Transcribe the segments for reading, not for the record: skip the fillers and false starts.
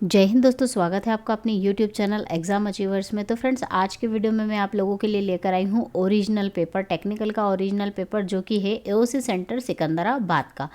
जय हिंद दोस्तों, स्वागत है आपका अपने YouTube चैनल एग्जाम अचीवर्स में। तो फ्रेंड्स, आज के वीडियो में मैं आप लोगों के लिए लेकर आई हूँ ओरिजिनल पेपर, टेक्निकल का ओरिजिनल पेपर जो कि है AOC सेंटर सिकंदराबाद का।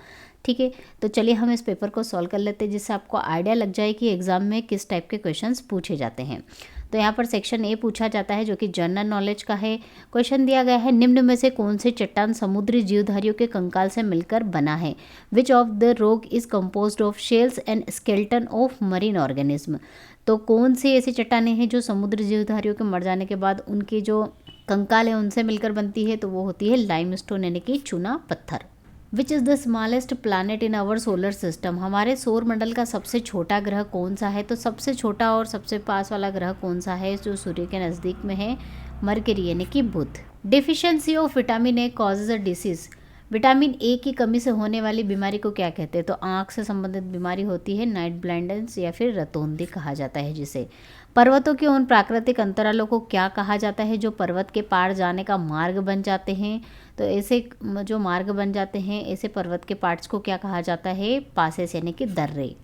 ठीक है, तो चलिए हम इस पेपर को सॉल्व कर लेते हैं, जिससे आपको आइडिया लग जाए कि एग्जाम में किस टाइप के क्वेश्चंस पूछे जाते हैं। तो यहाँ पर सेक्शन ए पूछा जाता है जो कि जनरल नॉलेज का है। क्वेश्चन दिया गया है, निम्न में से कौन से चट्टान समुद्री जीवधारियों के कंकाल से मिलकर बना है? Which of the rock is composed of shells and skeleton of marine organism. तो कौन सी ऐसी चट्टानें हैं जो समुद्री जीवधारियों के मर जाने के बाद उनके जो कंकाल है उनसे मिलकर बनती है? तो वो होती है लाइमस्टोन यानी कि चूना पत्थर। Which is the smallest planet in our solar system. हमारे सौर मंडल का सबसे छोटा ग्रह कौन सा है? तो सबसे छोटा और सबसे पास वाला ग्रह कौन सा है जो सूर्य के नज़दीक में है? मरकरी यानी कि बुध। Deficiency of vitamin A causes a disease. Vitamin A की कमी से होने वाली बीमारी को क्या कहते हैं? तो आँख से संबंधित बीमारी होती है नाइट ब्लाइंडनेस या फिर रतौंधी कहा जाता है जिसे। पर्वतों के उन प्राकृतिक अंतरालों को क्या कहा जाता है जो पर्वत के पार जाने का मार्ग बन जाते हैं? तो ऐसे जो मार्ग बन जाते हैं ऐसे पर्वत के पार्ट्स को क्या कहा जाता है? पासेस यानी कि दर्रे।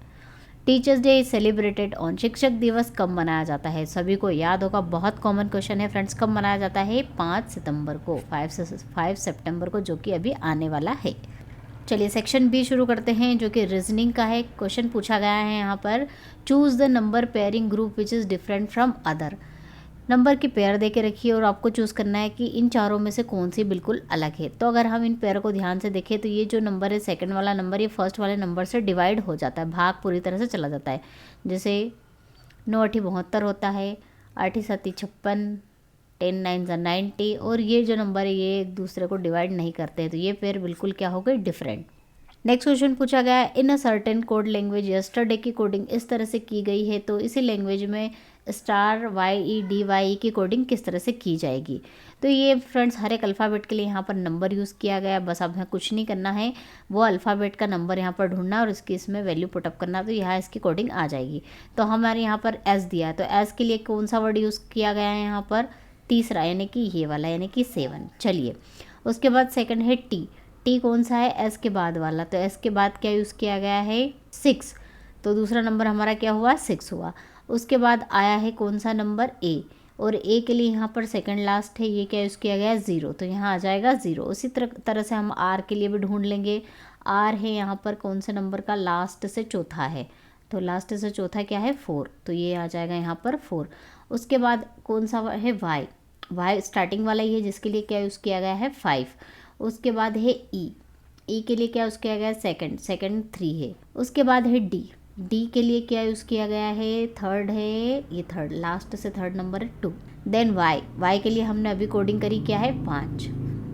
Teachers day is celebrated on. शिक्षक दिवस कब मनाया जाता है? सभी को याद होगा, बहुत कॉमन क्वेश्चन है फ्रेंड्स। कब मनाया जाता है? 5 सितंबर को, 5 सितंबर को, जो कि अभी आने वाला है। चलिए सेक्शन बी शुरू करते हैं जो कि रीजनिंग का है। क्वेश्चन पूछा गया है यहाँ पर, choose the number pairing group which is different from other. Number की पेयर दे के रखिए और आपको चूज़ करना है कि इन चारों में से कौन सी बिल्कुल अलग है। तो अगर हम इन पेयर को ध्यान से देखें तो ये जो नंबर है, सेकंड वाला नंबर, ये फर्स्ट वाले नंबर से डिवाइड हो जाता है, भाग पूरी तरह से चला जाता है। जैसे 9 8 72 होता है, 8 7 56, 10 9 90, और ये जो नंबर है ये एक दूसरे को डिवाइड नहीं करते हैं, तो ये पेयर बिल्कुल क्या हो गई? डिफरेंट। नेक्स्ट क्वेश्चन पूछा गया है, in a certain code language yesterday की कोडिंग इस तरह से की गई है। तो इसी लैंग्वेज में *YEDYE की कोडिंग किस तरह से की जाएगी? तो ये फ्रेंड्स हर एक अल्फ़ाबेट के लिए यहाँ पर नंबर यूज़ किया गया है। बस अब हमें कुछ नहीं करना है, वो अल्फ़ाबेट का नंबर यहाँ पर ढूंढना और इसकी इसमें वैल्यू पुटअप करना, तो यहाँ इसकी कोडिंग आ जाएगी। तो हमारे यहाँ पर एस दिया है, तो एस के लिए कौन सा वर्ड यूज़ किया गया है यहाँ पर? तीसरा, यानी कि ये वाला, यानी कि 7। चलिए, उसके बाद सेकंड है टी। टी कौन सा है? एस के बाद वाला, तो एस के बाद क्या यूज़ किया गया है? 6। तो दूसरा नंबर हमारा क्या हुआ? 6 हुआ। उसके बाद आया है कौन सा नंबर? ए, और ए के लिए यहाँ पर सेकंड लास्ट है, ये क्या यूज़ किया गया है? 0, तो यहाँ आ जाएगा 0। उसी तरह से हम आर के लिए भी ढूंढ लेंगे। आर है यहाँ पर कौन से नंबर का? लास्ट से चौथा है, तो लास्ट से चौथा क्या है? 4, तो ये आ जाएगा यहाँ पर 4। उसके बाद कौन सा है? वाई। वाई स्टार्टिंग वाला ही है जिसके लिए क्या यूज़ किया गया है? 5। उसके बाद है ई। ई के लिए क्या यूज़ किया गया है? सेकंड 3 है। उसके बाद है डी। डी के लिए क्या यूज़ किया गया है? थर्ड है, ये थर्ड, लास्ट से थर्ड नंबर है 2। Then Y. वाई के लिए हमने अभी कोडिंग करी क्या है? 5।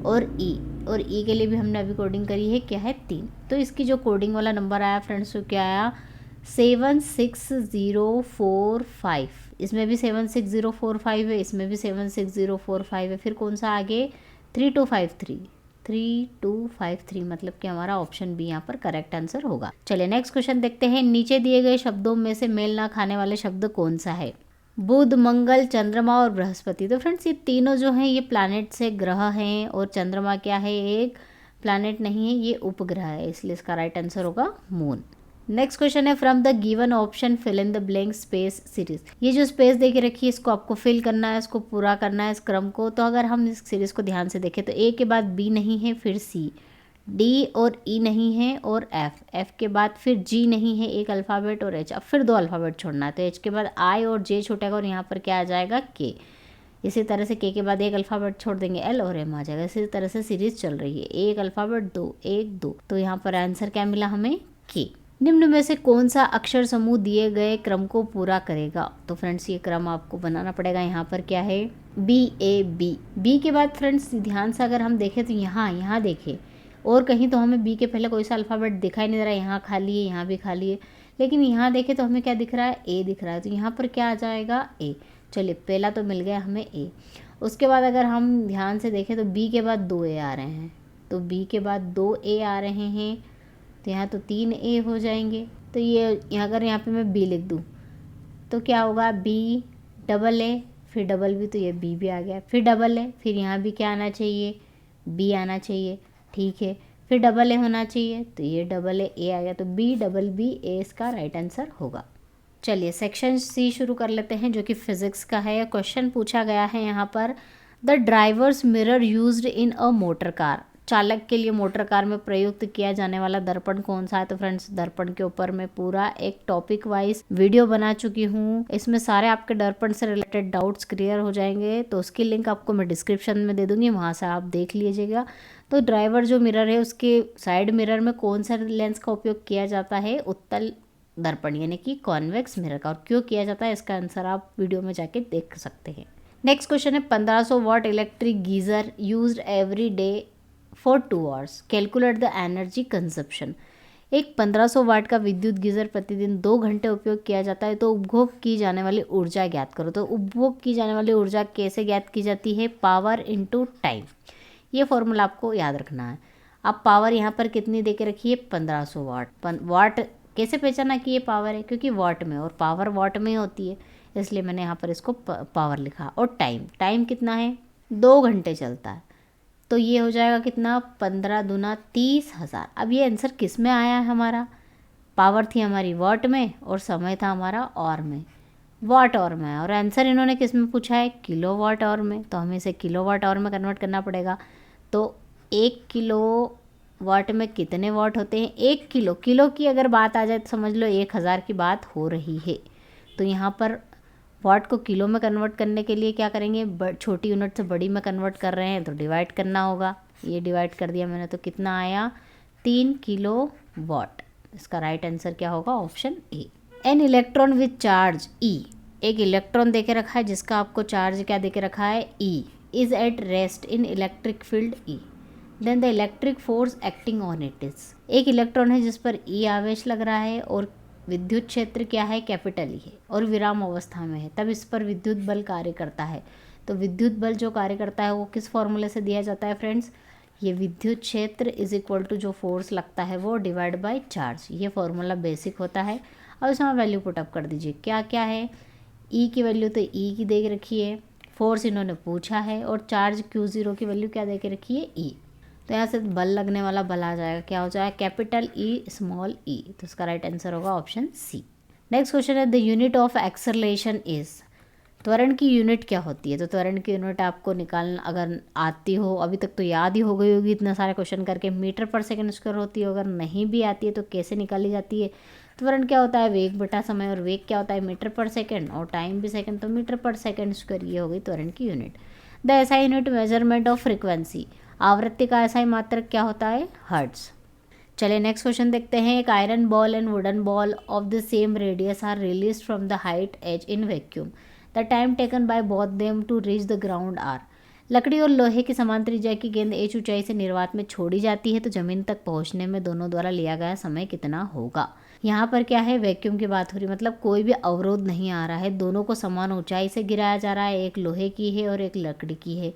और ई, और ई के लिए भी हमने अभी कोडिंग करी है क्या है? 3। तो इसकी जो कोडिंग वाला नंबर आया फ्रेंड्स, तो क्या आया? 76045। इसमें भी 76045 है, इसमें भी 76045 है। फिर कौन सा आगे? 3253। 3253 मतलब कि हमारा ऑप्शन बी यहाँ पर करेक्ट आंसर होगा। चलिए नेक्स्ट क्वेश्चन देखते हैं। नीचे दिए गए शब्दों में से मेल ना खाने वाले शब्द कौन सा है? बुध, मंगल, चंद्रमा और बृहस्पति। तो फ्रेंड्स ये तीनों जो हैं ये प्लैनेट से ग्रह हैं, और चंद्रमा क्या है? एक प्लैनेट नहीं है, ये उपग्रह है, इसलिए इसका राइट आंसर होगा मून। नेक्स्ट क्वेश्चन है, from the given option fill in the blank space series. ये जो स्पेस दे के रखी है इसको आपको फिल करना है, इसको पूरा करना है इस क्रम को। तो अगर हम इस सीरीज को ध्यान से देखें तो ए के बाद बी नहीं है, फिर सी, डी और ई नहीं है, और एफ के बाद फिर जी नहीं है, एक अल्फ़ाबेट, और एच। अब फिर 2 अल्फ़ाबेट छोड़ना है, तो एच के बाद आई और जे छूटेगा और यहाँ पर क्या आ जाएगा? के। इसी तरह से के बाद एक अल्फ़ाबेट छोड़ देंगे, एल और एम आ जाएगा। इसी तरह से सीरीज चल रही है, एक अल्फ़ाबेट 2 1 2, तो यहाँ पर आंसर क्या मिला हमें? के। निम्न में से कौन सा अक्षर समूह दिए गए क्रम को पूरा करेगा? तो फ्रेंड्स ये क्रम आपको बनाना पड़ेगा। यहाँ पर क्या है? BAB। बी के बाद फ्रेंड्स ध्यान से अगर हम देखें तो यहाँ देखें, और कहीं तो हमें बी के पहले कोई सा अल्फ़ाबेट दिखाई नहीं दे रहा है। यहाँ खाली है, यहाँ भी खाली है, लेकिन यहाँ देखें तो हमें क्या दिख रहा है? ए दिख रहा है, तो यहाँ पर क्या आ जाएगा? ए। चलिए पहला तो मिल गया हमें ए। उसके बाद अगर हम ध्यान से देखें तो बी के बाद 2 ए आ रहे हैं, तो बी के बाद 2 ए आ रहे हैं, तो यहाँ तो 3 ए हो जाएंगे। तो ये अगर यहाँ पे मैं बी लिख दूँ तो क्या होगा? बी डबल ए, फिर डबल बी, तो ये बी भी आ गया, फिर डबल ए, फिर यहाँ भी क्या आना चाहिए? बी आना चाहिए, ठीक है। फिर डबल ए होना चाहिए, तो ये डबल ए आ गया, तो बी डबल बी ए इसका राइट आंसर होगा। चलिए सेक्शन सी शुरू कर लेते हैं, जो कि फिजिक्स का है। क्वेश्चन पूछा गया है यहाँ पर, the drivers mirror used in a motor car. चालक के लिए मोटर कार में प्रयुक्त किया जाने वाला दर्पण कौन सा है? तो फ्रेंड्स दर्पण के ऊपर मैं पूरा एक टॉपिक वाइज वीडियो बना चुकी हूँ। इसमें सारे आपके दर्पण से रिलेटेड डाउट्स क्लियर हो जाएंगे, तो उसकी लिंक आपको मैं डिस्क्रिप्शन में दे दूंगी, वहाँ से आप देख लीजिएगा। तो ड्राइवर जो मिरर है उसके साइड मिरर में कौन सा लेंस का उपयोग किया जाता है? उत्तल दर्पण यानी कि कॉन्वेक्स मिरर का। और क्यों किया जाता है इसका आंसर आप वीडियो में जाके देख सकते हैं। नेक्स्ट क्वेश्चन है, 1500 watt electric geyser used every day for 2 hours, calculate the energy consumption. एक 1500 वाट का विद्युत गीजर प्रतिदिन 2 घंटे उपयोग किया जाता है, तो उपभोग की जाने वाली ऊर्जा ज्ञात करो। तो उपभोग की जाने वाली ऊर्जा कैसे ज्ञात की जाती है? Power into time. ये फॉर्मूला आपको याद रखना है। अब पावर यहाँ पर कितनी दे के रखी है? 1500 वाट। वाट कैसे पहचाना कि ये पावर है? क्योंकि वाट में, और पावर वाट में होती है, इसलिए मैंने यहाँ पर इसको पावर लिखा। और टाइम कितना है? 2 घंटे चलता है, तो ये हो जाएगा कितना? 15 दूना 30,000। अब ये आंसर किस में आया है हमारा? पावर थी हमारी वाट में और समय था हमारा और में, वाट और में। और आंसर इन्होंने किस में पूछा है? किलो वाट और में, तो हमें इसे किलो वाट और में कन्वर्ट करना पड़ेगा। तो 1 किलो वाट में कितने वाट होते हैं? 1 किलो की अगर बात आ जाए तो समझ लो 1000 की बात हो रही है। तो यहाँ पर वाट को किलो में कन्वर्ट करने के लिए क्या करेंगे? छोटी यूनिट से बड़ी में कन्वर्ट कर रहे हैं तो डिवाइड करना होगा। ये डिवाइड कर दिया मैंने, तो कितना आया? 3 किलो वाट। इसका राइट आंसर क्या होगा? Option A. An electron with charge E, एक इलेक्ट्रॉन देके रखा है जिसका आपको चार्ज क्या देके रखा है? E, is at rest in electric field E, then the electric force acting on it is. एक इलेक्ट्रॉन है जिस पर ई आवेश लग रहा है और विद्युत क्षेत्र क्या है? कैपिटल ई है, और विराम अवस्था में है, तब इस पर विद्युत बल कार्य करता है। तो विद्युत बल जो कार्य करता है वो किस फॉर्मूले से दिया जाता है फ्रेंड्स? ये विद्युत क्षेत्र इज इक्वल टू जो फोर्स लगता है वो डिवाइड बाय चार्ज। ये फॉर्मूला बेसिक होता है। अब इसमें वैल्यू पुटअप कर दीजिए। क्या क्या है? ई की वैल्यू तो ई की दे के रखी है, फोर्स इन्होंने पूछा है, और चार्ज Q0 की वैल्यू क्या दे के रखी है? ई। तो यहाँ से बल लगने वाला बल आ जाएगा, क्या हो जाएगा? कैपिटल ई स्मॉल ई। तो इसका राइट आंसर होगा ऑप्शन सी। नेक्स्ट क्वेश्चन है, the unit of acceleration is. त्वरण की यूनिट क्या होती है? तो त्वरण की यूनिट आपको निकालना अगर आती हो, अभी तक तो याद ही हो गई होगी इतना सारे क्वेश्चन करके, मीटर पर सेकंड स्क्वायर होती है। अगर नहीं भी आती है तो कैसे निकाली जाती है? त्वरण क्या होता है? वेग बटा समय, और वेग क्या होता है? मीटर पर सेकंड, और टाइम भी सेकंड, तो मीटर पर सेकंड स्क्वायर। ये हो गई त्वरण की unit. The SI unit measurement of frequency, आवृत्ति का एसआई मात्रक क्या होता है? हर्ट्ज। चलिए नेक्स्ट क्वेश्चन देखते हैं। एक iron ball and wooden ball of the same radius are release from the height as in vacuum, the time taken by both them to reach the ground are. लकड़ी और लोहे की समान त्रिज्या की गेंद एच ऊंचाई से निर्वात में छोड़ी जाती है, तो जमीन तक पहुंचने में दोनों द्वारा लिया गया समय कितना होगा? यहाँ पर क्या है? वैक्यूम की बात हो रही है, मतलब कोई भी अवरोध नहीं आ रहा है, दोनों को समान ऊंचाई से गिराया जा रहा है। एक लोहे की है और एक लकड़ी की है।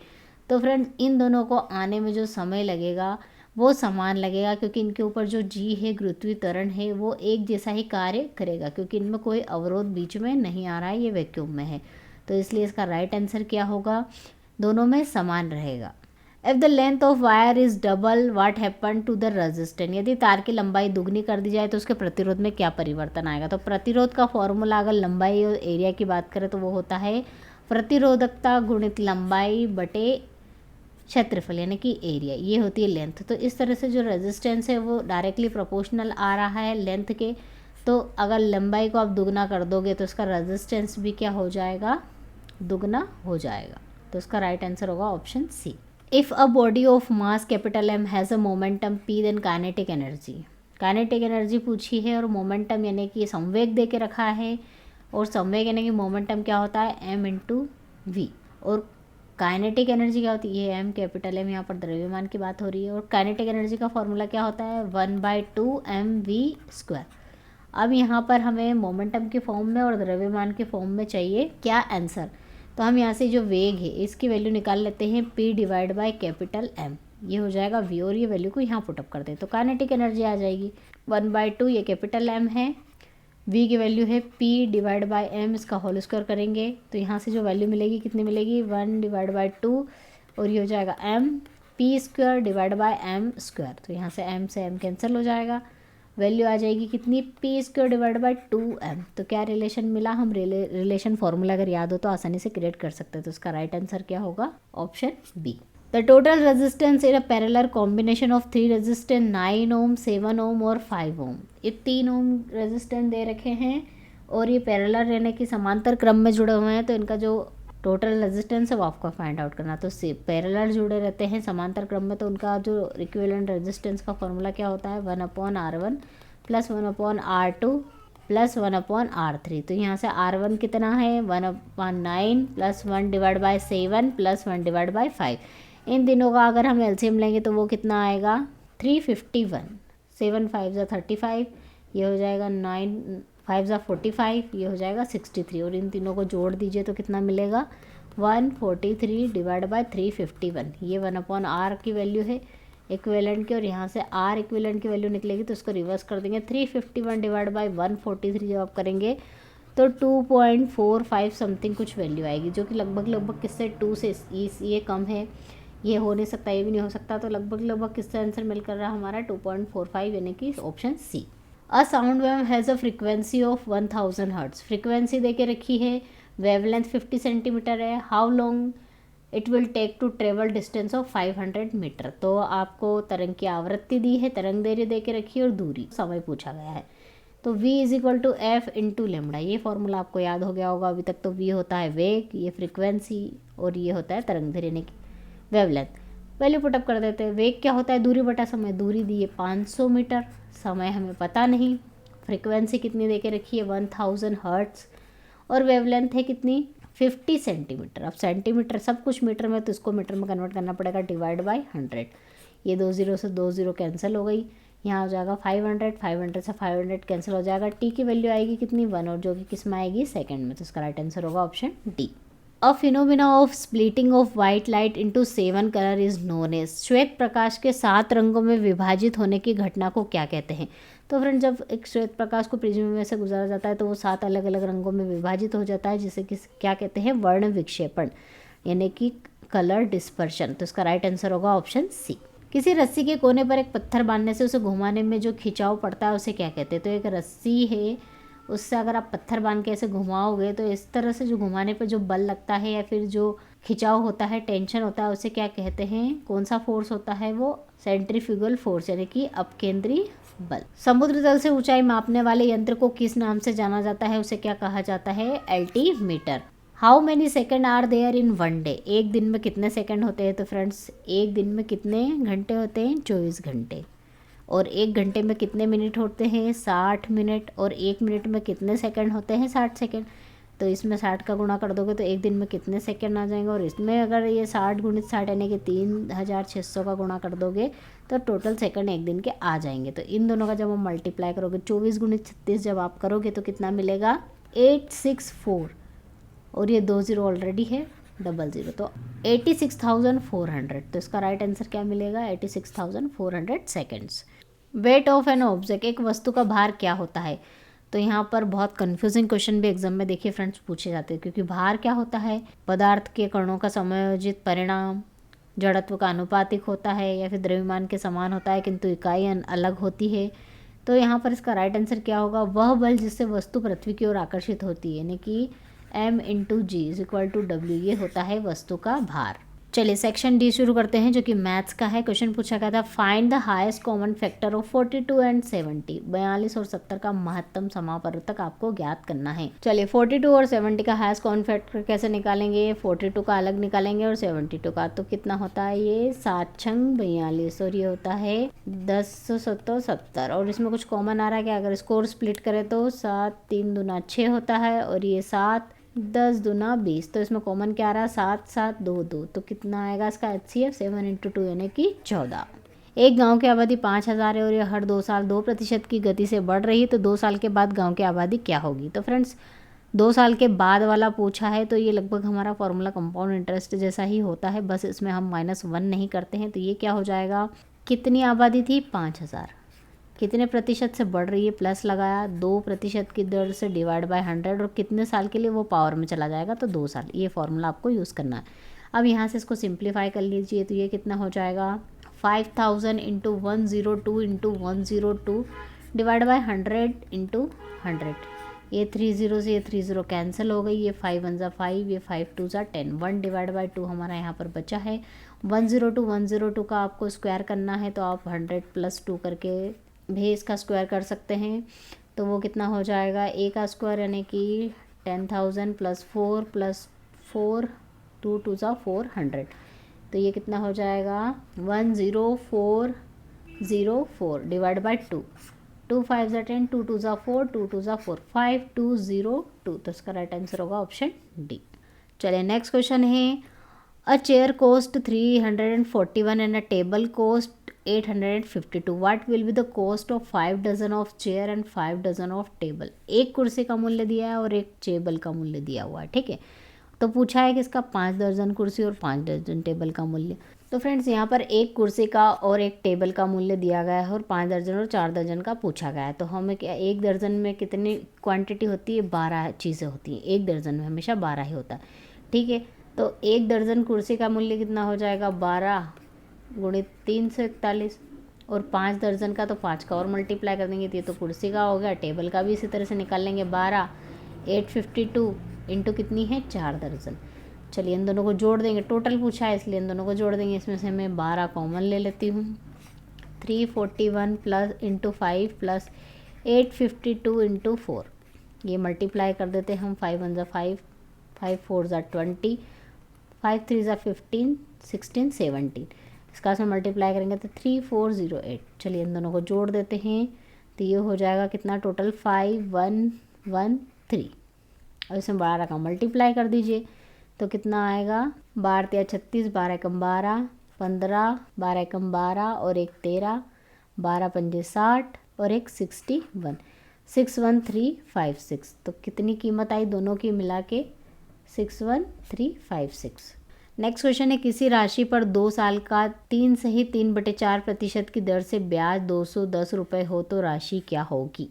तो फ्रेंड्स इन दोनों को आने में जो समय लगेगा वो समान लगेगा, क्योंकि इनके ऊपर जो जी है, गुरुत्वीय त्वरण है, वो एक जैसा ही कार्य करेगा, क्योंकि इनमें कोई अवरोध बीच में नहीं आ रहा है, ये वैक्यूम में है। तो इसलिए इसका राइट आंसर क्या होगा? दोनों में समान रहेगा। If the length of wire is double what happen to the resistance, यदि तार की लंबाई दुगनी कर दी जाए तो उसके प्रतिरोध में क्या परिवर्तन आएगा? तो प्रतिरोध का फॉर्मूला अगर लंबाई और एरिया की बात करें तो वो होता है प्रतिरोधकता गुणित लंबाई बटे क्षेत्रफल यानी कि एरिया, ये होती है लेंथ। तो इस तरह से जो रेजिस्टेंस है वो डायरेक्टली प्रोपोर्शनल आ रहा है लेंथ के। तो अगर लंबाई को आप दुगना कर दोगे तो इसका रेजिस्टेंस भी क्या हो जाएगा? दुगना हो जाएगा। तो इसका राइट आंसर होगा option C. If a body of mass capital M has a momentum P then kinetic energy, kinetic energy पूछी है, और मोमेंटम यानी कि संवेग दे के रखा है, और संवेग यानी कि मोमेंटम क्या होता है? M into V. और काइनेटिक एनर्जी क्या होती है? ये एम कैपिटल एम, यहाँ पर द्रव्यमान की बात हो रही है। और काइनेटिक एनर्जी का फॉर्मूला क्या होता है? 1/2 mv²। अब यहाँ पर हमें मोमेंटम के फॉर्म में और द्रव्यमान के फॉर्म में चाहिए क्या आंसर? तो हम यहाँ से जो वेग है इसकी वैल्यू निकाल लेते हैं, p divide by capital M, ये हो जाएगा v, और ये वैल्यू को यहाँ पुटअप करते हैं तो काइनेटिक एनर्जी आ जाएगी 1/2, ये कैपिटल M है, v की वैल्यू है p डिवाइड बाय m, इसका होल स्क्वायर करेंगे तो यहाँ से जो वैल्यू मिलेगी कितनी मिलेगी? 1/2, और ये हो जाएगा m p² divide by m²। तो यहाँ से m से m कैंसिल हो जाएगा, वैल्यू आ जाएगी कितनी, P square divide by 2m। तो क्या रिलेशन मिला, हम रिलेशन फॉर्मूला अगर याद हो तो आसानी से क्रिएट कर सकते हैं। तो इसका राइट आंसर क्या होगा, option B. The total resistance in a parallel combination of 3 resistance 9 ohm, 7 ohm और 5 ओम। ये 3 ओम रेजिस्टेंस दे रखे हैं और ये पैरेलल रहने की समांतर क्रम में जुड़े हुए हैं, तो इनका जो टोटल रेजिस्टेंस है वो आपको फाइंड आउट करना। तो पैरेलल जुड़े रहते हैं समांतर क्रम में, तो उनका जो इक्विवेलेंट रेजिस्टेंस का फॉर्मूला क्या होता है, 1/R1 plus 1/R2 plus 1/R3। तो यहाँ से R1 कितना है, 1/9 plus 1 divide by 7 plus 1 divide by 5। इन दिनों का अगर हम एलसीएम लेंगे तो वो कितना आएगा, 351। 7 5 ज़ा 35, ये हो जाएगा 9 5 ज़ा 45, ये हो जाएगा 63। और इन तीनों को जोड़ दीजिए तो कितना मिलेगा, 143 डिवाइड बाई 351। ये 1/R की वैल्यू है इक्विवेलेंट की, और यहाँ से R इक्विवेलेंट की वैल्यू निकलेगी तो उसको रिवर्स कर देंगे। 351 डिवाइड बाई 143 जब आप करेंगे तो 2.45 समथिंग कुछ वैल्यू आएगी, जो कि लगभग किससे 2 से ये कम है, ये हो नहीं सकता, ये भी नहीं हो सकता। तो लगभग किससे आंसर मिल कर रहा है हमारा 2.45, यानी कि option C. A sound wave has a frequency of 1000 hertz. Frequency दे के रखी है, वेवलेंथ 50 सेंटीमीटर है। How long it will take to travel distance of 500 metre. तो आपको तरंग की आवृत्ति दी है, तरंग दैर्घ्य दे के रखी है और दूरी, समय पूछा गया है। तो v = f इंटू लेमड़ा, ये फॉर्मूला आपको याद हो गया होगा अभी तक। तो v होता है वेग, ये फ्रिक्वेंसी, और ये होता है तरंग दैर्घ्य यानी कि वेवलेंथ। वैल्यू पुटअप कर देते हैं। वेग क्या होता है, दूरी बटा समय। दूरी दी है 500 मीटर, समय हमें पता नहीं। फ्रिक्वेंसी कितनी दे के रखी है, 1000 हर्ट्ज, और वेवलेंथ है कितनी, 50 सेंटीमीटर। अब सेंटीमीटर सब कुछ मीटर में, तो इसको मीटर में कन्वर्ट करना पड़ेगा, डिवाइड बाई 100। ये 2 0 से 2 0 कैंसिल हो गई, यहाँ हो जाएगा 500 से 500 कैंसिल हो जाएगा। टी की वैल्यू आएगी कितनी, 1, और जो कि किस में आएगी, सेकंड में। तो इसका राइट आंसर होगा option D. A phenomena of splitting of white light into 7 colour is known as. श्वेत प्रकाश के 7 रंगों में विभाजित होने की घटना को क्या कहते हैं। तो फ्रेंड, जब एक श्वेत प्रकाश को प्रिज्म में से गुजारा जाता है तो वो 7 अलग अलग रंगों में विभाजित हो जाता है, जिसे क्या कहते हैं, वर्ण विक्षेपण, यानी कि कलर डिस्पर्शन। तो इसका राइट आंसर होगा ऑप्शन सी। किसी रस्सी के कोने पर एक पत्थर बांधने से उसे घुमाने में जो खिंचाव पड़ता है उसे क्या कहते हैं। तो एक रस्सी है, उससे अगर आप पत्थर बांध के ऐसे घुमाओगे तो इस तरह से जो घुमाने पे जो बल लगता है या फिर जो खिंचाव होता है, टेंशन होता है, उसे क्या कहते हैं, कौन सा फोर्स होता है, वो सेंट्रीफ्यूगल फोर्स, यानी कि अपकेंद्री बल। समुद्र तल से ऊंचाई मापने वाले यंत्र को किस नाम से जाना जाता है, उसे क्या कहा जाता है, altimeter. How many second are there in 1 day. एक दिन में कितने सेकेंड होते हैं। तो फ्रेंड्स, एक दिन में कितने घंटे होते हैं, 24 घंटे। और 1 घंटे में कितने मिनट होते हैं, 60 मिनट। और 1 मिनट में कितने सेकंड होते हैं, 60 सेकंड। तो इसमें 60 का गुणा कर दोगे तो एक दिन में कितने सेकंड आ जाएंगे। और इसमें अगर ये 60 गुणित 60 यानी कि 3600 का गुणा कर दोगे तो टोटल सेकंड एक दिन के आ जाएंगे। तो इन दोनों का जब हम मल्टीप्लाई करोगे, 24 गुणित 36 जब आप करोगे तो कितना मिलेगा, 864। और ये 2 0 ऑलरेडी है, 00, तो 86,400। तो इसका राइट आंसर क्या मिलेगा, 86,400 seconds. Weight of an object, एक वस्तु का भार क्या होता है। तो यहाँ पर बहुत कंफ्यूजिंग क्वेश्चन भी एग्जाम में देखिए फ्रेंड्स पूछे जाते हैं, क्योंकि भार क्या होता है, पदार्थ के कणों का समायोजित परिणाम, जड़त्व का अनुपातिक होता है, या फिर द्रव्यमान के समान होता है किंतु इकाई अलग होती है। तो यहाँ पर इसका राइट आंसर क्या होगा, वह बल जिससे वस्तु पृथ्वी की ओर आकर्षित होती है, यानी कि m/g = W, ये होता है वस्तु का भार। चलिए सेक्शन डी शुरू करते हैं, जो कि मैथ्स का है। क्वेश्चन पूछा गया था, find the highest common factor of 42 and 70। 42 और 70 का महत्तम समापवर्तक आपको ज्ञात करना है। चलिए 42 और 70 का हाईएस्ट कॉमन फैक्टर कैसे निकालेंगे, 42 का अलग निकालेंगे और 72 का। तो कितना होता है, ये 7 छंग 42, और ये होता है 10 7 70। और इसमें कुछ कॉमन आ रहा है क्या, अगर स्कोर स्प्लिट करें तो 7 3 दूना 6 होता है, और ये 7 10 दूना 20। तो इसमें कॉमन क्या आ रहा है, 7 7 2 2। तो कितना आएगा इसका HCF, 7 × 2 यानी कि 14। एक गांव की आबादी 5000 है और यह हर 2 साल 2% की गति से बढ़ रही है, तो 2 साल के बाद गांव की आबादी क्या होगी। तो फ्रेंड्स, 2 साल के बाद वाला पूछा है, तो ये लगभग हमारा फॉर्मूला कंपाउंड इंटरेस्ट जैसा ही होता है, बस इसमें हम -1 नहीं करते हैं। तो ये क्या हो जाएगा, कितनी आबादी थी, 5000, कितने प्रतिशत से बढ़ रही है, प्लस लगाया, 2% की दर से डिवाइड बाय 100, और कितने साल के लिए वो पावर में चला जाएगा, तो 2 साल। ये फॉर्मूला आपको यूज़ करना है। अब यहाँ से इसको सिंप्लीफाई कर लीजिए, तो ये कितना हो जाएगा, 5000 × 102 × 102 डिवाइड बाय 100 इंटू 100, ये 30 से ये 30 कैंसिल हो गई, ये 5 1 ज़ा 5, ये 5 2 ज़ा 10, 1 डिवाइड बाय 2 हमारा यहाँ पर बचा है। 102 का आपको स्क्वायर करना है तो आप 100 प्लस 2 करके भी इसका स्क्वायर कर सकते हैं। तो वो कितना हो जाएगा, ए का स्क्वायर यानी कि 10,000 प्लस 4 2 2 ज़ा 400, तो ये कितना हो जाएगा 10404 डिवाइड बाय 2, 2 5 ज़ा 10, 2 2 ज़ा 4, 2 2 ज़ा 4, 5202, तो इसका राइट आंसर होगा ऑप्शन डी। चलिए नेक्स्ट क्वेश्चन है, a chair cost 341 and a table cost 852, what will be the cost of 5 dozen of chair and 5 dozen of table. एक कुर्सी का मूल्य दिया है और एक टेबल का मूल्य दिया हुआ है, ठीक है। तो पूछा है कि इसका 5 दर्जन कुर्सी और 5 दर्जन टेबल का मूल्य। तो फ्रेंड्स यहाँ पर एक कुर्सी का और एक टेबल का मूल्य दिया गया है और 5 दर्जन और 4 दर्जन का पूछा गया है। तो हमें क्या, एक दर्जन में कितनी क्वांटिटी होती है, 12 चीज़ें होती हैं, एक दर्जन में हमेशा 12 ही होता है, ठीक है। तो एक दर्जन कुर्सी का मूल्य कितना हो जाएगा, 12 गुणित 341, और 5 दर्जन का तो 5 का और मल्टीप्लाई कर देंगे, तो ये तो कुर्सी का हो गया। टेबल का भी इसी तरह से निकाल लेंगे, 12 852 इंटू कितनी है, 4 दर्जन। चलिए इन दोनों को जोड़ देंगे, टोटल पूछा है इसलिए इन दोनों को जोड़ देंगे। इसमें से मैं 12 कॉमन ले लेती हूँ, 341 प्लस इंटू 5 प्लस 852 इंटू 4, ये मल्टीप्लाई कर देते हैं हम। 5 1 ज़ा 5, 5 4 ज़ा 20, 5 3 ज़ा 15 16 17, इसका से मल्टीप्लाई करेंगे तो 3408। चलिए इन दोनों को जोड़ देते हैं, तो ये हो जाएगा कितना, टोटल 5113, और इसमें 12 का मल्टीप्लाई कर दीजिए तो कितना आएगा, 12 36, 12 एकम 12, 15, 12 एकम 12 और एक 13, 12 पंजे 60 और एक 61, 61356। तो कितनी कीमत आई दोनों की मिला के, 61356। नेक्स्ट क्वेश्चन है, किसी राशि पर 2 साल का 3 सही 3/4% की दर से ब्याज 210 रुपये हो तो राशि क्या होगी।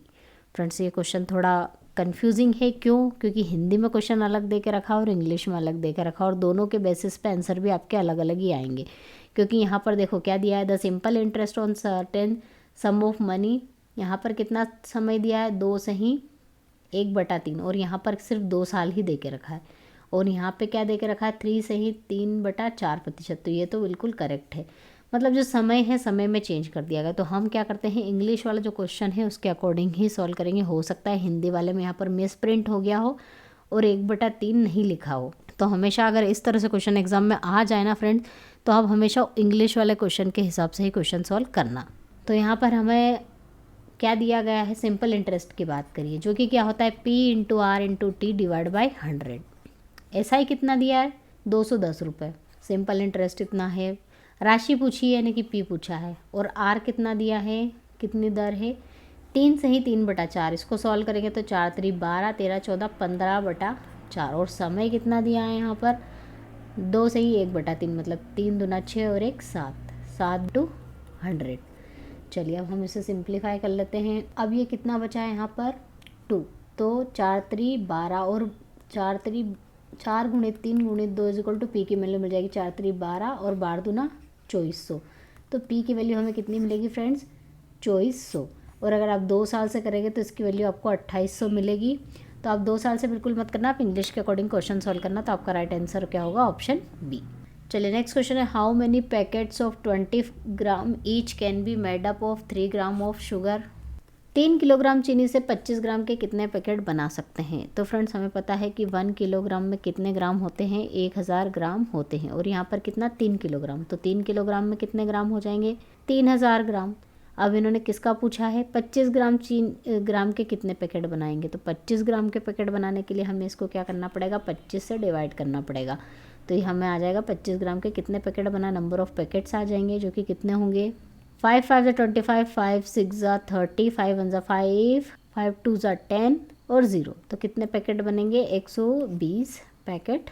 फ्रेंड्स ये क्वेश्चन थोड़ा कंफ्यूजिंग है, क्यों, क्योंकि हिंदी में क्वेश्चन अलग दे के रखा और इंग्लिश में अलग दे के रखा, और दोनों के बेसिस पे आंसर भी आपके अलग अलग ही आएंगे। क्योंकि यहाँ पर देखो क्या दिया है, the simple interest on certain some of money, यहाँ पर कितना समय दिया है, 2 सही 1/3, और यहाँ पर सिर्फ 2 साल ही दे के रखा है। और यहाँ पे क्या दे के रखा है, 3 सही 3/4%, तो ये तो बिल्कुल करेक्ट है। मतलब जो समय है समय में चेंज कर दिया गया। तो हम क्या करते हैं, इंग्लिश वाला जो क्वेश्चन है उसके अकॉर्डिंग ही सॉल्व करेंगे। हो सकता है हिंदी वाले में यहाँ पर मिस प्रिंट हो गया हो और 1/3 नहीं लिखा हो। तो हमेशा अगर इस तरह से क्वेश्चन एग्जाम में आ जाए ना फ्रेंड्स, तो आप हमेशा इंग्लिश वाले क्वेश्चन के हिसाब से ही क्वेश्चन सॉल्व करना। तो यहाँ पर हमें क्या दिया गया है, सिंपल इंटरेस्ट की बात करिए, जो कि क्या होता है, P into R into T divide by 100। ऐसा ही कितना दिया है, 210 रुपये। सिंपल इंटरेस्ट इतना है, राशि पूछी है यानी कि P पूछा है, और R कितना दिया है, कितनी दर है, 3 सही 3/4। इसको सॉल्व करेंगे तो 4 3 12, 13 14 15/4, और समय कितना दिया है यहाँ पर, 2 सही 1/3, मतलब 3 दूना 6 और 1 7, 7 टू 100। चलिए अब हम इसे सिंप्लीफाई कर लेते हैं। अब ये कितना बचा है यहाँ पर, 2, तो 4 3 12 और 4 3 4 गुणित 3 गुणित 2 इक्वल टू P की वैल्यू मिल जाएगी 4 3 12 और 12 दूना 2400। तो P की वैल्यू हमें कितनी मिलेगी फ्रेंड्स, 2400। और अगर आप 2 साल से करेंगे तो इसकी वैल्यू आपको 2800 मिलेगी। तो आप 2 साल से बिल्कुल मत करना, आप इंग्लिश के अकॉर्डिंग क्वेश्चन सॉल्व करना। तो आपका राइट आंसर क्या होगा, ऑप्शन बी। चलिए नेक्स्ट क्वेश्चन है, how many packets of 20 gram each can be made up of 3 gram of sugar. 3 kilogram चीनी से 25 ग्राम के कितने पैकेट बना सकते हैं। तो फ्रेंड्स हमें पता है कि 1 किलोग्राम में कितने ग्राम होते हैं, 1000 ग्राम होते हैं, और यहाँ पर कितना 3 किलोग्राम, तो 3 किलोग्राम में कितने ग्राम हो जाएंगे, 3000 ग्राम। अब इन्होंने किसका पूछा है, 25 ग्राम के कितने पैकेट बनाएंगे। तो 25 ग्राम के पैकेट बनाने के लिए हमें इसको क्या करना पड़ेगा, 25 से डिवाइड करना पड़ेगा। तो ये हमें आ जाएगा 25 ग्राम के कितने पैकेट बना, नंबर ऑफ पैकेट्स आ जाएंगे जो कि कितने होंगे, 5 5 25, 5 6 30, 5 1 5, 5 2 10 और 0। तो कितने पैकेट बनेंगे, 120 पैकेट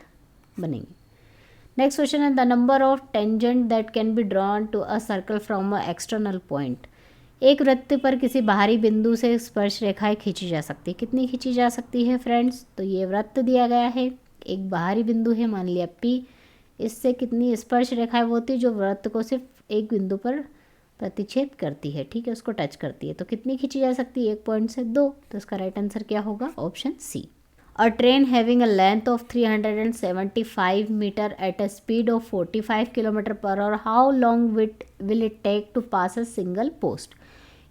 बनेंगे। नेक्स्ट क्वेश्चन है, the number of tangent that can be drawn to a circle from a external point. एक वृत्त पर किसी बाहरी बिंदु से स्पर्श रेखाएं खींची जा सकती है। कितनी खींची जा सकती है फ्रेंड्स, तो ये वृत्त दिया गया है, एक बाहरी बिंदु है मान लिया P, इससे कितनी स्पर्श रेखाएं वो होती है जो वृत्त को सिर्फ एक बिंदु पर प्रतिच्छेद करती है, ठीक है, उसको टच करती है। तो कितनी खींची जा सकती है? 1 पॉइंट से 2। तो इसका राइट आंसर क्या होगा? Option C. A train having a length of 375 metre at a speed of 45 kilometre per hour, how long will it take to pass a single post.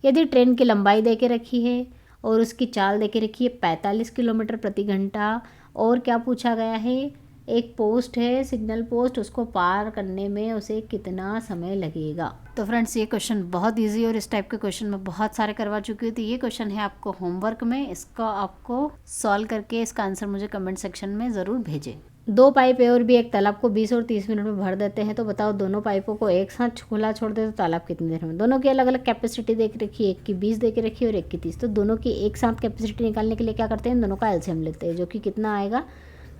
यदि ट्रेन की लंबाई दे के रखी है और उसकी चाल दे के रखी है 45 किलोमीटर प्रति घंटा, और क्या पूछा गया है? एक पोस्ट है, सिग्नल पोस्ट, उसको पार करने में उसे कितना समय लगेगा। तो फ्रेंड्स ये क्वेश्चन बहुत इजी, और इस टाइप के क्वेश्चन मैं बहुत सारे करवा चुकी हूँ। तो ये क्वेश्चन है आपको होमवर्क में, इसको आपको सॉल्व करके इसका आंसर मुझे कमेंट सेक्शन में ज़रूर भेजें। 2 पाइप है और भी एक तालाब को 20 और 30 मिनट में भर देते हैं, तो बताओ दोनों पाइपों को एक साथ खुला छोड़ दे तो तालाब कितनी देर में। दोनों की अलग अलग कैपेसिटी दे के रखी है, एक की 20 दे के रखी है और एक की 30। तो दोनों की एक साथ कैपेसिटी निकालने के लिए क्या करते हैं? दोनों का एलसीएम लेते हैं, जो कि कितना आएगा?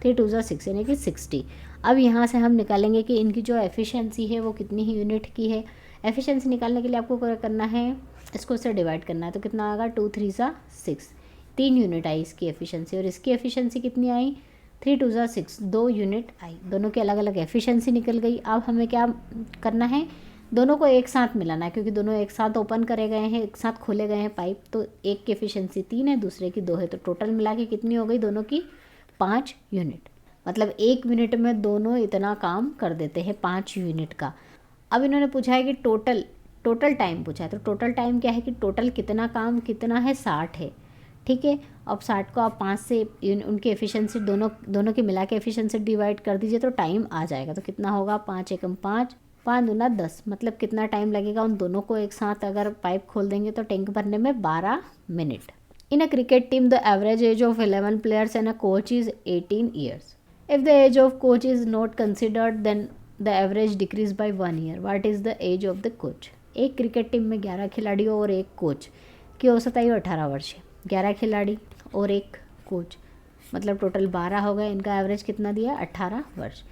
3 2 6 यानी कि 60। अब यहाँ से हम निकालेंगे कि इनकी जो एफिशिएंसी है वो कितनी ही यूनिट की है। एफिशिएंसी निकालने के लिए आपको क्या करना है? इसको इससे डिवाइड करना है, तो कितना आएगा? 2 3 6, 3 यूनिट आई इसकी एफिशिएंसी। और इसकी एफिशिएंसी कितनी आई? 3 2 6, 2 यूनिट आई। दोनों की अलग अलग एफिशिएंसी निकल गई। अब हमें क्या करना है? दोनों को एक साथ मिलाना है, क्योंकि दोनों एक साथ ओपन करे गए हैं, एक साथ खोले गए हैं पाइप। तो एक की एफिशिएंसी 3 है, दूसरे की 2 है, तो टोटल मिला के कितनी हो गई दोनों की? 5 यूनिट। मतलब 1 मिनट में दोनों इतना काम कर देते हैं, 5 यूनिट का। अब इन्होंने पूछा है कि टोटल टाइम पूछा है, तो टोटल टाइम क्या है कि टोटल कितना काम कितना है? 60 है, ठीक है। अब 60 को आप 5 से उनकी एफिशिएंसी दोनों की मिला के एफिशिएंसी डिवाइड कर दीजिए तो टाइम आ जाएगा। तो कितना होगा? 5 एकम 5, 5 दूना 10। मतलब कितना टाइम लगेगा उन दोनों को एक साथ अगर पाइप खोल देंगे तो टैंक भरने में? 12 minute. In a cricket team the average age of 11 players and a coach is 18 years. If the age of coach is not considered then the average decrease by 1 year. What is the age of the coach. एक cricket team में 11 खिलाड़ियों और एक coach की औसत आयु 18 वर्ष है। 11 खिलाड़ी और एक कोच, मतलब टोटल 12 हो गए। इनका एवरेज कितना दिया? 18 वर्ष।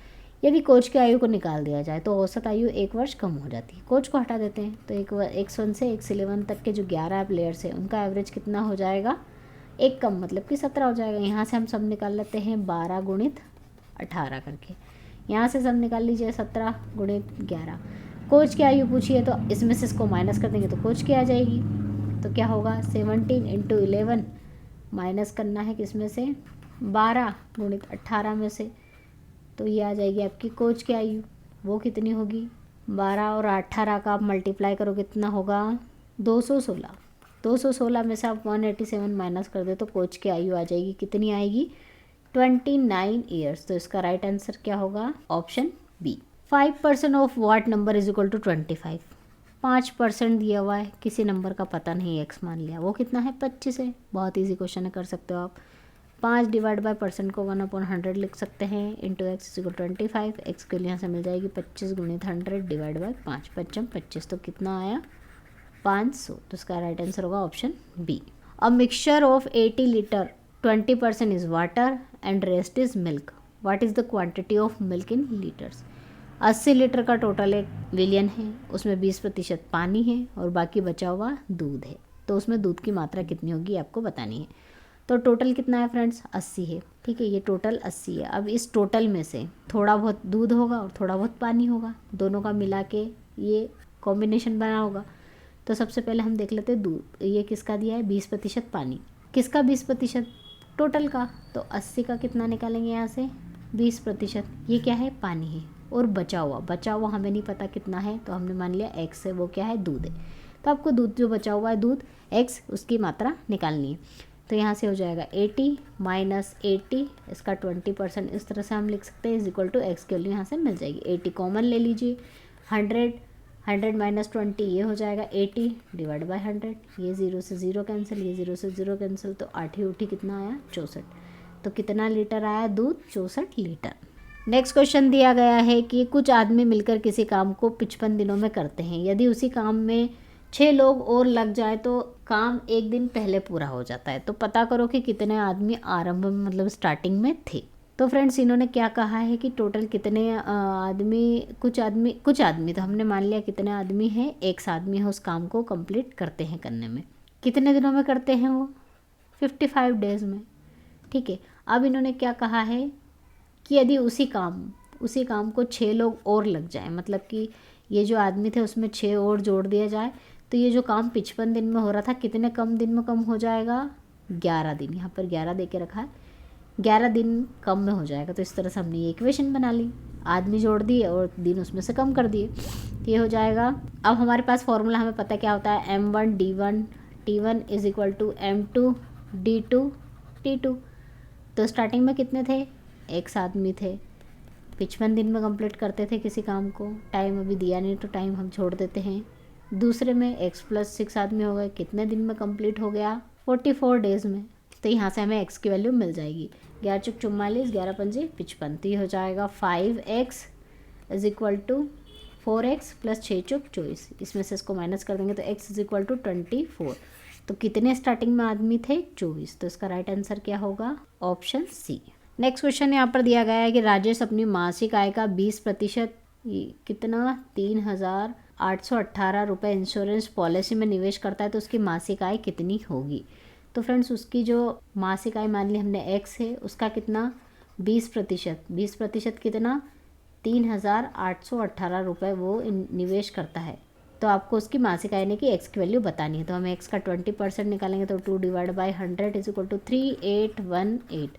यदि कोच की आयु को निकाल दिया जाए तो औसत आयु 1 वर्ष कम हो जाती है। कोच को हटा देते हैं तो एक 1 से 11 तक के जो 11 प्लेयर्स हैं उनका एवरेज कितना हो जाएगा? 1 कम, मतलब कि 17 हो जाएगा। यहाँ से हम सब निकाल लेते हैं 12 गुणित 18 करके। यहाँ से सब निकाल लीजिए 17 गुणित 11। कोच की आयु पूछी है तो इसमें से इसको माइनस कर देंगे तो कोच की आ जाएगी। तो क्या होगा? 17 इंटू 11 माइनस करना है किसमें से? 12 गुणित 18 में से, तो ये आ जाएगी आपकी कोच की आयु। वो कितनी होगी? 12 और 18 का आप मल्टीप्लाई करो कितना होगा? 216। 216 में से आप 187 माइनस कर दे तो कोच की आयु आ जाएगी, कितनी आएगी? 29 ईयर्स। तो इसका राइट आंसर क्या होगा? Option B. 5% of what number is equal to 25। 5% दिया हुआ है, किसी नंबर का पता नहीं, एक्स मान लिया, वो कितना है? 25 है। बहुत ईजी क्वेश्चन है, कर सकते हो आप। 5 डिवाइड बाय परसेंट को 1/100 लिख सकते हैं, इंटू एक्स इक्वल 25। एक्स के लिए यहाँ से मिल जाएगी 25 गुणित 100 डिवाइड बाय 5, 5 25, तो कितना आया? 500। तो इसका राइट आंसर होगा option B. A mixture of 80 litre 20% is water and rest is milk. What is the quantity of milk in litres. 80 litre का टोटल एक विलियन है, उसमें 20% पानी है और बाकी बचा हुआ दूध है। तो उसमें दूध की मात्रा कितनी होगी आपको बतानी है। तो टोटल कितना है फ्रेंड्स? 80 है, ठीक है। ये टोटल 80 है। अब इस टोटल में से थोड़ा बहुत दूध होगा और थोड़ा बहुत पानी होगा, दोनों का मिला के ये कॉम्बिनेशन बना होगा। तो सबसे पहले हम देख लेते हैं दूध, ये किसका दिया है? 20% पानी। किसका 20%? टोटल का। तो 80 का कितना निकालेंगे यहाँ से? 20%। ये क्या है? पानी है। और बचा हुआ हमें नहीं पता कितना है, तो हमने मान लिया एक्स है, वो क्या है? दूध है। तो आपको दूध जो बचा हुआ है दूध एक्स, उसकी मात्रा निकालनी है। तो यहाँ से हो जाएगा 80 माइनस 80, इसका 20% इस तरह से हम लिख सकते हैं, इज इक्वल टू एक्स के लिए यहाँ से मिल जाएगी। 80 कॉमन ले लीजिए, 100 माइनस 20 ये हो जाएगा 80 डिवाइड बाय 100। ये 0 से 0 कैंसिल, ये 0 से 0 कैंसिल, तो 8 8 कितना आया? 64। तो कितना लीटर आया दूध? 64 लीटर। नेक्स्ट क्वेश्चन दिया गया है कि कुछ आदमी मिलकर किसी काम को 55 दिनों में करते हैं। यदि उसी काम में 6 लोग और लग जाए तो काम 1 दिन पहले पूरा हो जाता है। तो पता करो कि कितने आदमी आरंभ में, मतलब स्टार्टिंग में थे। तो फ्रेंड्स इन्होंने क्या कहा है कि टोटल कितने आदमी, कुछ आदमी तो हमने मान लिया कितने आदमी हैं, एक आदमी है उस काम को कंप्लीट करते हैं करने में। कितने दिनों में करते हैं वो? 55 डेज में, ठीक है। अब इन्होंने क्या कहा है कि यदि उसी काम को 6 लोग और लग जाए, मतलब कि ये जो आदमी थे उसमें 6 और जोड़ दिया जाए तो ये जो काम 55 दिन में हो रहा था कितने कम दिन में कम हो जाएगा, 11 दिन। यहाँ पर 11 दे के रखा है, 11 दिन कम में हो जाएगा। तो इस तरह से हमने ये इक्वेशन बना ली, आदमी जोड़ दिए और दिन उसमें से कम कर दिए, ये हो जाएगा। अब हमारे पास फॉर्मूला हमें पता क्या होता है, m1 d1 t1 is equal to m2 d2 t2। तो स्टार्टिंग में कितने थे, x आदमी थे, 55 दिन में कंप्लीट करते थे किसी काम को, टाइम अभी दिया नहीं तो टाइम हम छोड़ देते हैं। दूसरे में x + 6 आदमी हो गए, कितने दिन में कंप्लीट हो गया, 44 डेज़ में। तो यहाँ से हमें x की वैल्यू मिल जाएगी, 11 × 44, 11 × 5 = 55। तो ये हो जाएगा 5x is equal to 4x + 6 × 24। इसमें से इसको माइनस कर देंगे तो x इज इक्वल टू 24। तो कितने स्टार्टिंग में आदमी थे, 24। तो इसका राइट आंसर क्या होगा, ऑप्शन सी। नेक्स्ट क्वेश्चन यहाँ पर दिया गया है कि राजेश अपनी मासिक आय का 20% कितना 3,818 रुपये इंश्योरेंस पॉलिसी में निवेश करता है तो उसकी मासिक आय कितनी होगी। तो फ्रेंड्स उसकी जो मासिक आय मान ली हमने x है, उसका कितना 20% कितना 3,818 रुपये वो निवेश करता है। तो आपको उसकी मासिक आय की x की वैल्यू बतानी है। तो हम x का 20% निकालेंगे तो 2 / 100 इज इक्वल टू 3818।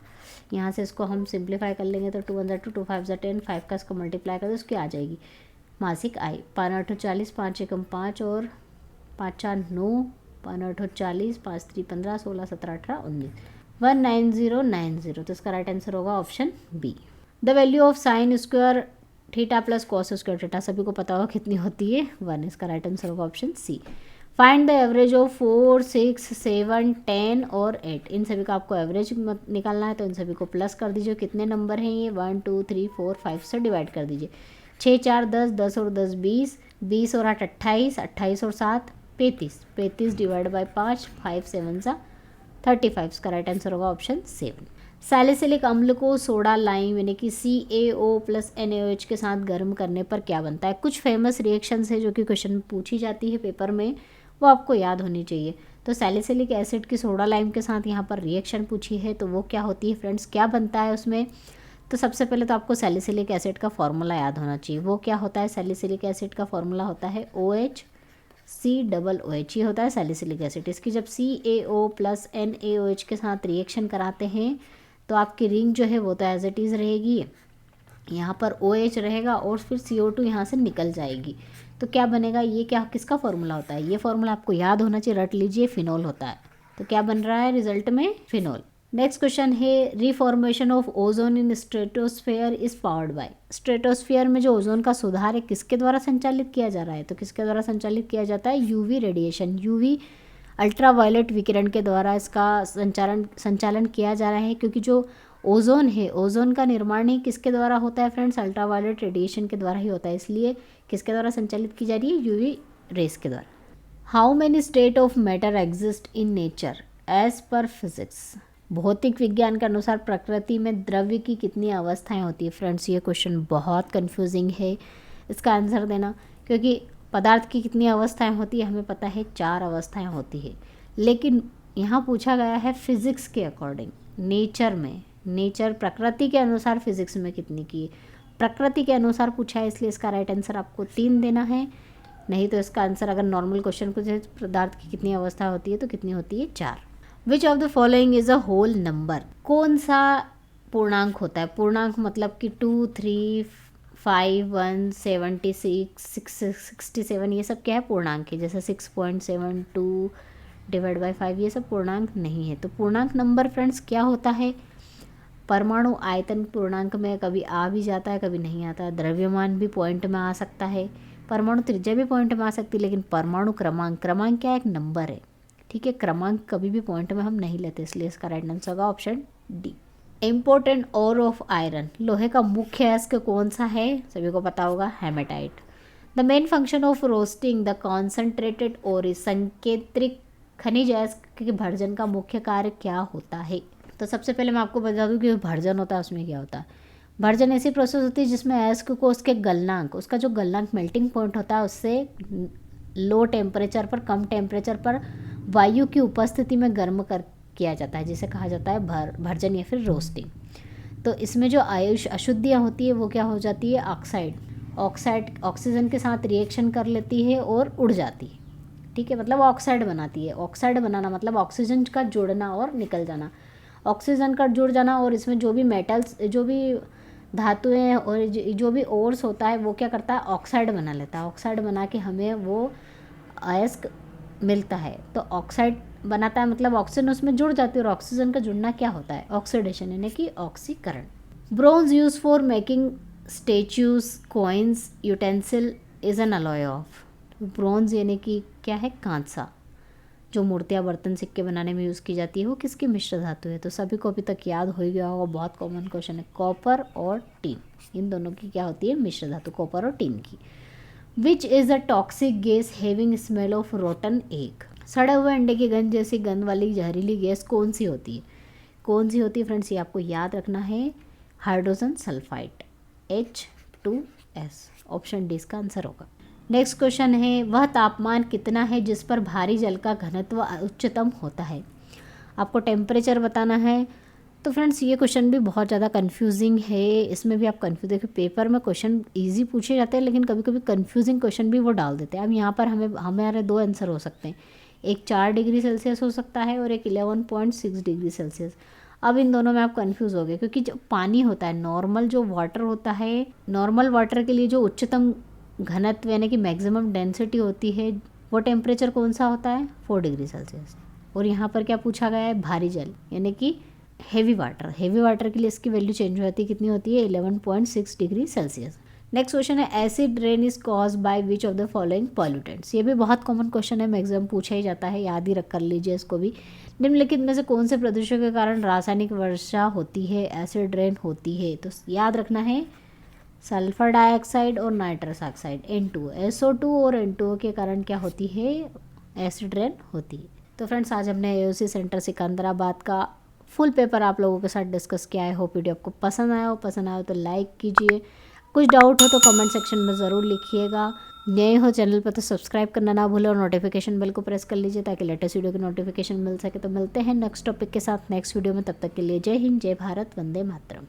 यहाँ से इसको हम सिंप्लीफाई कर लेंगे तो 2 × 1 = 2, 2 × 5 = 10, 5 का इसको मल्टीप्लाई कर दो, उसकी आ जाएगी मासिक आय 5 × 8 = 40, 5 × 5 और 5 × 4 = 9, 5 × 8 = 40, 5 × 3 = 15, 16, 17, 18, 19, 19090। तो इसका राइट आंसर होगा option B. The value of sine square theta plus cos square theta सभी को पता होगा कितनी होती है, 1। इसका राइट आंसर होगा option C. Find the average of 4, 6, 7, 10 और 8। इन सभी का आपको एवरेज निकालना है तो इन सभी को प्लस कर दीजिए। कितने नंबर हैं ये, 1, 2, 3, 4, 5 से डिवाइड कर दीजिए। 6, 4, 10, 10 और 10 20, 20 और 8 28, 28 और 7 35, 35 डिवाइड बाई 5, 5 7 सा 35। इसका राइट आंसर होगा ऑप्शन 7। सैलिसिलिक अम्ल को सोडा लाइम यानी कि CaO + NaOH के साथ गर्म करने पर क्या बनता है। कुछ फेमस रिएक्शंस है जो कि क्वेश्चन में पूछी जाती है पेपर में, वो आपको याद होनी चाहिए। तो सैलिसिलिक एसिड की सोडा लाइम के साथ यहाँ पर रिएक्शन पूछी है तो वो क्या होती है फ्रेंड्स, क्या बनता है उसमें। तो सबसे पहले तो आपको सैलिसिलिक एसिड का फॉर्मूला याद होना चाहिए। वो क्या होता है, सैलिसिलिक एसिड का फॉर्मूला होता है OH COOH, ये होता है सैलिसिलिक एसिड। इसकी जब CaO + NaOH के साथ रिएक्शन कराते हैं तो आपकी रिंग जो है वो तो एज इट इज़ रहेगी, यहाँ पर OH रहेगा और फिर CO2 यहाँ से निकल जाएगी। तो क्या बनेगा, ये क्या किसका फॉर्मूला होता है, ये फॉर्मूला आपको याद होना चाहिए, रट लीजिए, फिनोल होता है। तो क्या बन रहा है रिजल्ट में, फिनोल। नेक्स्ट क्वेश्चन है reformation of ozone in stratosphere is powered by. Stratosphere में जो ओजोन का सुधार है किसके द्वारा संचालित किया जा रहा है, तो किसके द्वारा संचालित किया जाता है, UV रेडिएशन, UV अल्ट्रावायलेट विकिरण के द्वारा इसका संचालन किया जा रहा है। क्योंकि जो ओजोन है, ओजोन का निर्माण ही किसके द्वारा होता है फ्रेंड्स, अल्ट्रावायलेट रेडिएशन के द्वारा ही होता है। इसलिए किसके द्वारा संचालित की जा रही है, UV रेस के द्वारा। How many state of matter exist in nature as per physics. भौतिक विज्ञान के अनुसार प्रकृति में द्रव्य की कितनी अवस्थाएं होती है। फ्रेंड्स ये क्वेश्चन बहुत कंफ्यूजिंग है, इसका आंसर देना, क्योंकि पदार्थ की कितनी अवस्थाएं होती है हमें पता है 4 अवस्थाएं होती है, लेकिन यहाँ पूछा गया है फिजिक्स के अकॉर्डिंग, नेचर में, नेचर प्रकृति के अनुसार फिजिक्स में कितनी की, प्रकृति के अनुसार पूछा है, इसलिए इसका राइट आंसर आपको 3 देना है। नहीं तो इसका आंसर अगर नॉर्मल क्वेश्चन को पदार्थ की कितनी अवस्था होती है तो कितनी होती है, 4। Which of the following is a whole number. कौन सा पूर्णांक होता है, पूर्णांक मतलब कि 2, 3, 5, 1, 76, 67 ये सब क्या है, पूर्णांक है। जैसे 6.72 डिवाइड बाई 5 ये सब पूर्णांक नहीं है। तो पूर्णांक नंबर फ्रेंड्स क्या होता है, परमाणु आयतन पूर्णांक में कभी आ भी जाता है कभी नहीं आता है, द्रव्यमान भी पॉइंट में आ सकता है, परमाणु त्रिज्या भी पॉइंट में आ सकती है, लेकिन परमाणु क्रमांक, क्रमांक क्या है, एक नंबर है, ठीक है, क्रमांक कभी भी पॉइंट में हम नहीं लेते, इसलिए इसका राइट आंसर होगा option D. Important ore of iron, लोहे का मुख्य अयस्क कौन सा है, सभी को पता होगा, haematite. The main function of roasting the concentrated ore is, संकेत्रिक खनिज अयस्क के भर्जन का मुख्य कार्य क्या होता है। तो सबसे पहले मैं आपको बता दूं कि भर्जन होता है उसमें क्या होता है। भर्जन ऐसी प्रोसेस होती है जिसमें अयस्क को उसके गलनांक, उसका जो गलनांक मेल्टिंग पॉइंट होता है उससे लो टेम्परेचर पर, कम टेम्परेचर पर वायु की उपस्थिति में गर्म कर किया जाता है, जिसे कहा जाता है भर्जन या फिर रोस्टिंग। तो इसमें जो अशुद्धियाँ होती है वो क्या हो जाती है, ऑक्साइड, ऑक्सीजन के साथ रिएक्शन कर लेती है और उड़ जाती है। ठीक है, मतलब ऑक्साइड बनाती है। ऑक्साइड बनाना मतलब ऑक्सीजन का जुड़ना और निकल जाना, ऑक्सीजन का जुड़ जाना, और इसमें जो भी मेटल्स, जो भी धातुएं और जो भी ओर्स होता है वो क्या करता है, ऑक्साइड बना लेता है। ऑक्साइड बना के हमें वो अयस्क मिलता है। तो ऑक्साइड बनाता है मतलब ऑक्सीजन उसमें जुड़ जाती है, और ऑक्सीजन का जुड़ना क्या होता है, ऑक्सीडेशन, यानी कि ऑक्सीकरण। Bronze use for making statues, coins, utensil is an alloy of. Bronze यानी कि क्या है, कांसा, जो मूर्तियाँ, बर्तन, सिक्के बनाने में यूज़ की जाती है, वो किसकी मिश्र धातु है। तो सभी को अभी तक याद हो ही गया होगा, बहुत कॉमन क्वेश्चन है। कॉपर और टीन, इन दोनों की क्या होती है, मिश्र धातु, कॉपर और टीन की। Which is a toxic gas having smell of rotten egg. सड़े हुए अंडे की गंध जैसी गंध वाली जहरीली गैस कौन सी होती है, कौन सी होती है फ्रेंड्स, ये आपको याद रखना है, hydrogen sulphide, H2S। Option D इसका आंसर होगा। नेक्स्ट क्वेश्चन है, वह तापमान कितना है जिस पर भारी जल का घनत्व उच्चतम होता है। आपको टेम्परेचर बताना है। तो फ्रेंड्स ये क्वेश्चन भी बहुत ज़्यादा कंफ्यूजिंग है, इसमें भी आप कंफ्यूज, देखिए पेपर में क्वेश्चन इजी पूछे जाते हैं लेकिन कभी कभी कंफ्यूजिंग क्वेश्चन भी वो डाल देते हैं। अब यहाँ पर हमारे दो आंसर हो सकते हैं, एक 4 डिग्री सेल्सियस हो सकता है और एक 11.6 डिग्री सेल्सियस। अब इन दोनों में आप कंफ्यूज हो गए, क्योंकि जो पानी होता है, नॉर्मल जो वाटर होता है, नॉर्मल वाटर के लिए जो उच्चतम घनत्व यानी कि मैक्सिमम डेंसिटी होती है, वो टेम्परेचर कौन सा होता है, 4 डिग्री सेल्सियस। और यहाँ पर क्या पूछा गया है, भारी जल यानी कि हेवी वाटर। हेवी वाटर के लिए इसकी वैल्यू चेंज हो जाती है, कितनी होती है, 11.6 डिग्री सेल्सियस। नेक्स्ट क्वेश्चन है, acid rain is cause by which of the following pollutants. ये भी बहुत कॉमन क्वेश्चन है, मैक्सिमम पूछा ही जाता है, याद ही रख कर लीजिए इसको भी। निम्नलिखित में से कौन से प्रदूषण के कारण रासायनिक वर्षा होती है, एसिड रेन होती है। तो याद रखना है, सल्फर डाइऑक्साइड और नाइट्रस ऑक्साइड, N2, SO2 और N2O के कारण क्या होती है, एसिड रेन होती है। तो फ्रेंड्स आज हमने AOC सेंटर सिकंदराबाद का फुल पेपर आप लोगों के साथ डिस्कस किया है। होप वीडियो आपको पसंद आया हो तो लाइक कीजिए, कुछ डाउट हो तो कमेंट सेक्शन में ज़रूर लिखिएगा। नए हो चैनल पर तो सब्सक्राइब करना ना भूलें और नोटिफिकेशन बेल को प्रेस कर लीजिए ताकि लेटेस्ट वीडियो की नोटिफिकेशन मिल सके। तो मिलते हैं नेक्स्ट टॉपिक के साथ नेक्स्ट वीडियो में, तब तक के लिए जय हिंद, जय भारत, वंदे मातरम।